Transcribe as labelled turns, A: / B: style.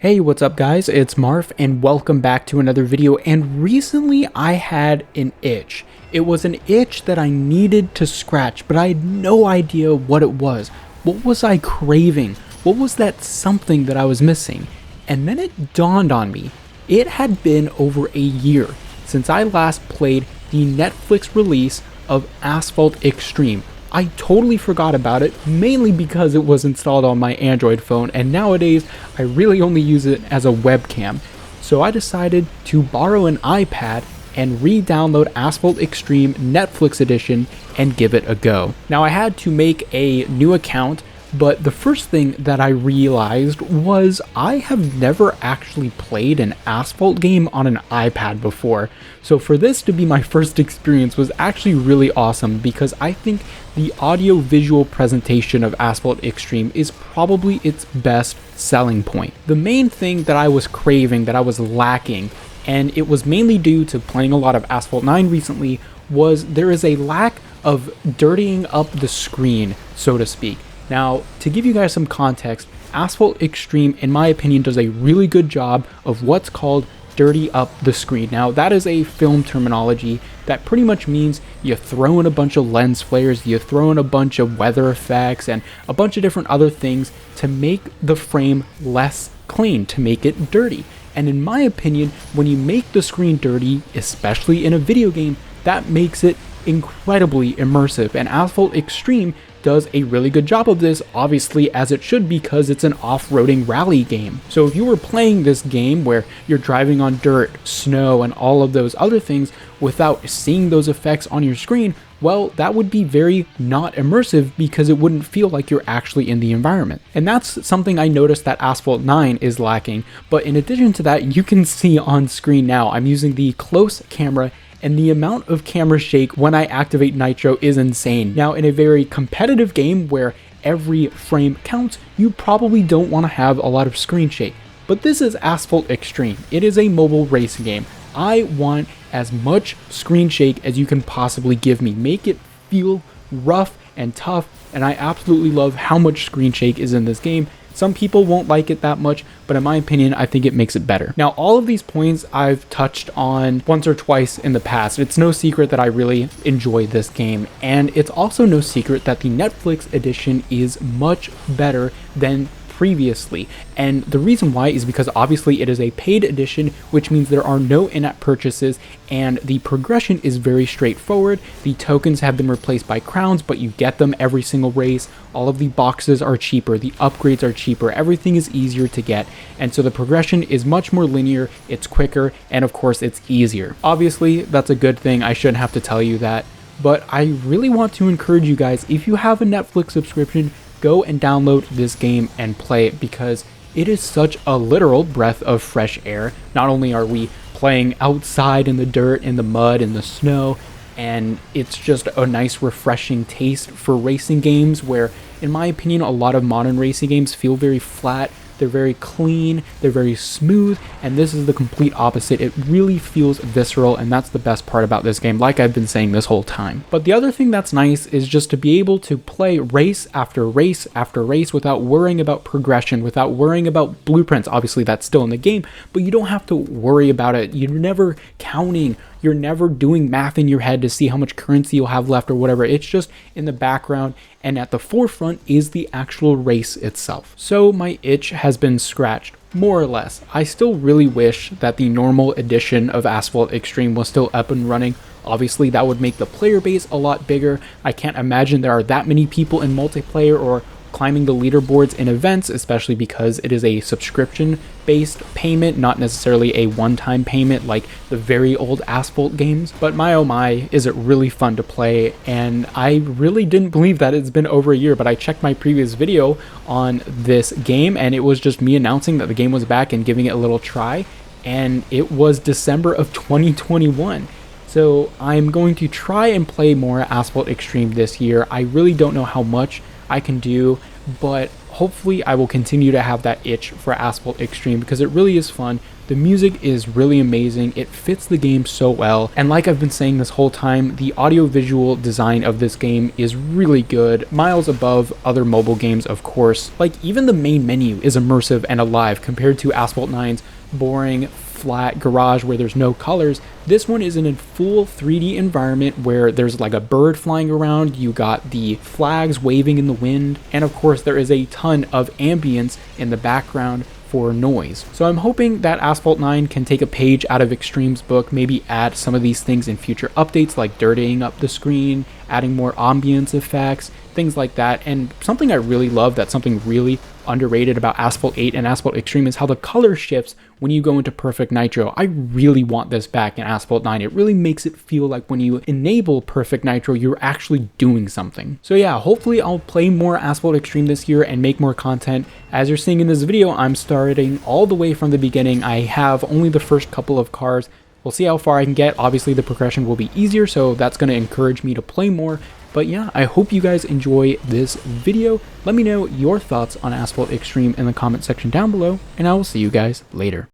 A: Hey, what's up guys? It's Marf and welcome back to another video. And recently I had an itch. It was an itch that I needed to scratch, but I had no idea what it was. What was I craving? What was that something that I was missing? And then it dawned on me. It had been over a year since I last played the Netflix release of Asphalt Xtreme. I totally forgot about it, mainly because it was installed on my Android phone, and nowadays I really only use it as a webcam. So I decided to borrow an iPad and re-download Asphalt Xtreme Netflix edition and give it a go. Now I had to make a new account, but the first thing that I realized was I have never actually played an Asphalt game on an iPad before. So for this to be my first experience was actually really awesome, because I think the audio-visual presentation of Asphalt Xtreme is probably its best selling point. The main thing that I was craving, that I was lacking, and it was mainly due to playing a lot of Asphalt 9 recently, was there is a lack of dirtying up the screen, so to speak. Now, to give you guys some context, Asphalt Xtreme, in my opinion, does a really good job of what's called dirty up the screen. Now, that is a film terminology that pretty much means you throw in a bunch of lens flares, you throw in a bunch of weather effects, and a bunch of different other things to make the frame less clean, to make it dirty. And in my opinion, when you make the screen dirty, especially in a video game, that makes it incredibly immersive, and Asphalt Xtreme does a really good job of this, obviously, as it should, because it's an off-roading rally game. So if you were playing this game where you're driving on dirt, snow, and all of those other things without seeing those effects on your screen, well, that would be very not immersive, because it wouldn't feel like you're actually in the environment. And that's something I noticed that Asphalt 9 is lacking. But in addition to that, you can see on screen now, I'm using the close camera, and the amount of camera shake when I activate Nitro is insane. Now, in a very competitive game where every frame counts, you probably don't want to have a lot of screen shake. But this is Asphalt Xtreme. It is a mobile racing game. I want as much screen shake as you can possibly give me. Make it feel rough and tough, and I absolutely love how much screen shake is in this game. Some people won't like it that much, but in my opinion, I think it makes it better. Now, all of these points I've touched on once or twice in the past. It's no secret that I really enjoy this game, and it's also no secret that the Netflix edition is much better than previously. And the reason why is because obviously it is a paid edition, which means there are no in-app purchases, and the progression is very straightforward. The tokens have been replaced by crowns, but you get them every single race. All of the boxes are cheaper, the upgrades are cheaper, everything is easier to get, and so the progression is much more linear, it's quicker, and of course it's easier. Obviously, that's a good thing, I shouldn't have to tell you that, but I really want to encourage you guys, if you have a Netflix subscription, go and download this game and play it, because it is such a literal breath of fresh air. Not only are we playing outside in the dirt, in the mud, in the snow, and it's just a nice refreshing taste for racing games where, in my opinion, a lot of modern racing games feel very flat. They're very clean, they're very smooth, and this is the complete opposite. It really feels visceral, and that's the best part about this game, like I've been saying this whole time. But the other thing that's nice is just to be able to play race after race after race without worrying about progression, without worrying about blueprints. Obviously, that's still in the game, but you don't have to worry about it. You're never counting. You're never doing math in your head to see how much currency you'll have left or whatever. It's just in the background, and at the forefront is the actual race itself. So my itch has been scratched, more or less. I still really wish that the normal edition of Asphalt Xtreme was still up and running. Obviously, that would make the player base a lot bigger. I can't imagine there are that many people in multiplayer or climbing the leaderboards in events, especially because it is a subscription-based payment, not necessarily a one-time payment like the very old Asphalt games. But my oh my, is it really fun to play, and I really didn't believe that it's been over a year, but I checked my previous video on this game, and it was just me announcing that the game was back and giving it a little try, and it was December of 2021. So I'm going to try and play more Asphalt Xtreme this year. I really don't know how much I can do, but hopefully I will continue to have that itch for Asphalt Xtreme, because it really is fun. The music is really amazing, it fits the game so well, and like I've been saying this whole time, the audio-visual design of this game is really good, miles above other mobile games of course. Like even the main menu is immersive and alive compared to Asphalt 9's boring, flat garage where there's no colors. This one is in a full 3D environment where there's like a bird flying around, you got the flags waving in the wind, and of course there is a ton of ambience in the background for noise. So I'm hoping that Asphalt 9 can take a page out of Xtreme's book, maybe add some of these things in future updates like dirtying up the screen, adding more ambience effects, things like that. And something I really love, that's something really underrated about Asphalt 8 and Asphalt Xtreme, is how the color shifts when you go into Perfect Nitro. I really want this back in Asphalt 9. It really makes it feel like when you enable Perfect Nitro, you're actually doing something. So yeah, hopefully I'll play more Asphalt Xtreme this year and make more content. As you're seeing in this video, I'm starting all the way from the beginning. I have only the first couple of cars. We'll see how far I can get. Obviously the progression will be easier, so that's going to encourage me to play more. But yeah, I hope you guys enjoy this video. Let me know your thoughts on Asphalt Xtreme in the comment section down below, and I will see you guys later.